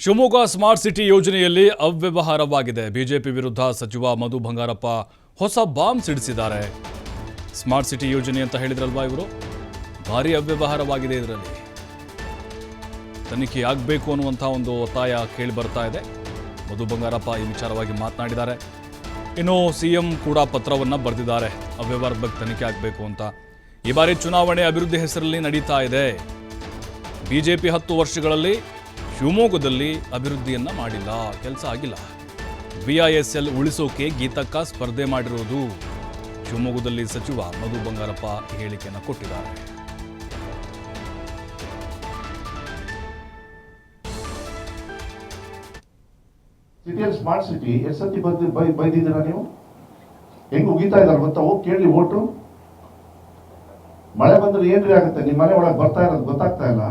Shivamogga smart city ಯೋಜನೆಯಲ್ಲಿ ಅವ್ಯವಹಾರವಾಗಿದೆ. BJP ವಿರುದ್ಧ ಸಚಿವ ಮಧು ಬಂಗಾರಪ್ಪ ಹೊಸ ಬಾಂಬ್ ಸಿಡಿಸಿದ್ದಾರೆ. ಸ್ಮಾರ್ಟ್ ಸಿಟಿ ಯೋಜನೆ ಅಂತ ಹೇಳಿದ್ರಲ್ವಾ ಇವರು, ಭಾರಿ ಅವ್ಯವಹಾರವಾಗಿದೆ. ಇದರಲ್ಲಿ ತನಿಖೆ ಆಗಬೇಕು ಅನ್ನುವಂಥ ಒಂದು ಒತ್ತಾಯ ಕೇಳಿ ಬರ್ತಾ ಇದೆ. ಮಧು ಬಂಗಾರಪ್ಪ ಈ ವಿಚಾರವಾಗಿ ಮಾತನಾಡಿದ್ದಾರೆ. ಇನ್ನು ಸಿಎಂ ಕೂಡ ಪತ್ರವನ್ನು ಬರೆದಿದ್ದಾರೆ, ಅವ್ಯವಹಾರದ ಬಗ್ಗೆ ತನಿಖೆ ಆಗಬೇಕು ಅಂತ. ಈ ಬಾರಿ ಚುನಾವಣೆ ಅಭಿವೃದ್ಧಿ ಹೆಸರಲ್ಲಿ ನಡೀತಾ ಇದೆ. ಬಿಜೆಪಿ 10 ವರ್ಷಗಳಲ್ಲಿ ಶಿವಮೊಗ್ಗದಲ್ಲಿ ಅಭಿವೃದ್ಧಿಯನ್ನ ಮಾಡಿಲ್ಲ, ಕೆಲಸ ಆಗಿಲ್ಲ. ವಿಐಎಸ್ಎಲ್ ಉಳಿಸೋಕೆ ಗೀತಕ್ಕ ಸ್ಪರ್ಧೆ ಮಾಡಿರುವುದು. ಶಿವಮೊಗ್ಗದಲ್ಲಿ ಸಚಿವ ಮಧು ಬಂಗಾರಪ್ಪ ಹೇಳಿಕೆಯನ್ನು ಕೊಟ್ಟಿದ್ದಾರೆ. ಸಿಟಿಯಲ್ಲಿ ಸ್ಮಾರ್ಟ್ ಸಿಟಿ ಎಷ್ಟು ಸತಿ ಬೈದಿದ್ದೀರಾ ನೀವು? ಹೆಂಗ್ ಉಗಿತಾ ಇದಾರೆ ಗೊತ್ತಾ? ಹೋಗಿ ಕೇಳಿ ಓಟು. ಮಳೆ ಬಂದ್ರೆ ಏನ್ರಿ ಆಗುತ್ತೆ? ನಿಮ್ಮ ಮನೆ ಒಳಗೆ ಬರ್ತಾ ಇರೋದು ಗೊತ್ತಾಗ್ತಾ ಇಲ್ಲ.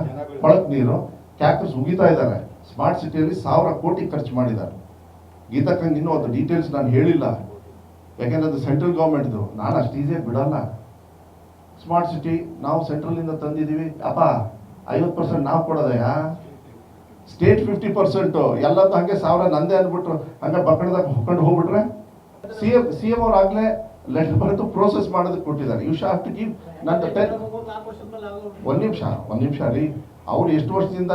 ಕೊಳಕ್ ನೀರು ಕ್ಯಾಕ್ಟಸ್ ಉಗಿತಾ ಇದ್ದಾರೆ. ಸ್ಮಾರ್ಟ್ ಸಿಟಿಯಲ್ಲಿ 1000 ಕೋಟಿ ಖರ್ಚು ಮಾಡಿದ್ದಾರೆ. ಗೀತಕ್ಕಂಗೆ ಇನ್ನೂ ಅದು ಡೀಟೇಲ್ಸ್ ನಾನು ಹೇಳಿಲ್ಲ, ಯಾಕೆಂದ್ರೆ ಅದು ಸೆಂಟ್ರಲ್ ಗೌರ್ಮೆಂಟ್ದು. ನಾನು ಅಷ್ಟು ಈಸಿಯಾಗಿ ಬಿಡಲ್ಲ. ಸ್ಮಾರ್ಟ್ ಸಿಟಿ ನಾವು ಸೆಂಟ್ರಲಿಂದ ತಂದಿದ್ದೀವಿ. ಅಪ್ಪ 50% ನಾವು ಕೊಡೋದಯ್ಯ, ಸ್ಟೇಟ್ 50%. ಎಲ್ಲದೂ ಹಂಗೆ 1000 ನಂದೇ ಅಂದ್ಬಿಟ್ರು ಹಂಗೆ ಬಕ್ಕಣದಾಗ ಹೊಕ್ಕೊಂಡು ಹೋಗ್ಬಿಟ್ರೆ ಸಿ ಎಂ ಅವ್ರು ಆಗ್ಲೇ ಲೆಟರ್ ಬರೆದು ಪ್ರೋಸೆಸ್ ಮಾಡೋದಕ್ಕೆ ಕೊಟ್ಟಿದ್ದಾರೆ. You show to give. ಒಂದು ನಿಮಿಷ ರೀ. ಅವ್ರು ಎಷ್ಟು ವರ್ಷದಿಂದ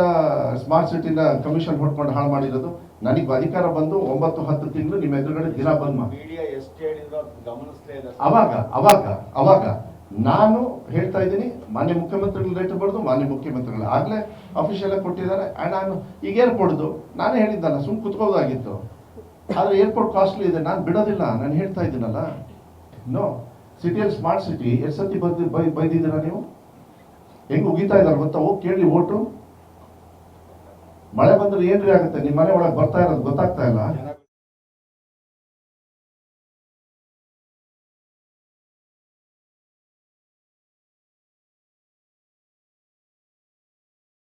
ಸ್ಮಾರ್ಟ್ ಸಿಟಿನ ಕಮಿಷನ್ ಹೊಡ್ಕೊಂಡು ಹಾಳು ಮಾಡಿರೋದು? ನನಗೆ ಅಧಿಕಾರ ಬಂದು 9-10 ತಿಂಗಳು ನಿಮ್ಮ ಎದುರುಗಡೆ ದಿನ ಬಂದ್ ಮಾಡಿ ಅವಾಗ ನಾನು ಹೇಳ್ತಾ ಇದ್ದೀನಿ, ಮಾನ್ಯ ಮುಖ್ಯಮಂತ್ರಿಗಳು ಲೆಟರ್ ಬರೆದು ಮಾನ್ಯ ಮುಖ್ಯಮಂತ್ರಿಗಳು ಆಗ್ಲೇ ಅಫಿಷಿಯಲ್ ಆಗಿ ಕೊಟ್ಟಿದ್ದಾರೆ. ನಾನು ಈಗ ಏರ್ಪೋರ್ಟ್ದು ನಾನೇ ಹೇಳಿದ್ದಲ್ಲ, ಸುಮ್ ಕುತ್ಕೋದಾಗಿತ್ತು. ಆದ್ರೆ ಏರ್ಪೋರ್ಟ್ ಕಾಸ್ಟ್ಲಿ ಇದೆ, ನಾನು ಬಿಡೋದಿಲ್ಲ. ನಾನು ಹೇಳ್ತಾ ಇದ್ದೀನಲ್ಲ. ನೋ, ಸಿಟಿಯಲ್ಲಿ ಸ್ಮಾರ್ಟ್ ಸಿಟಿ ಎಷ್ಟು ಸತಿ ಬೈದಿದ್ದೀರಾ ನೀವು? ಹೆಂಗ್ ಉಗಿತಾ ಇದಾರೆ ಗೊತ್ತಾ? ಹೋಗಿ ಕೇಳಿ ಓಟು. ಮಳೆ ಬಂದ್ರೆ ಏನ್ರಿ ಆಗುತ್ತೆ? ನಿಮ್ಮ ಮನೆ ಒಳಗೆ ಬರ್ತಾ ಇರೋದು ಗೊತ್ತಾಗ್ತಾ ಇಲ್ಲ.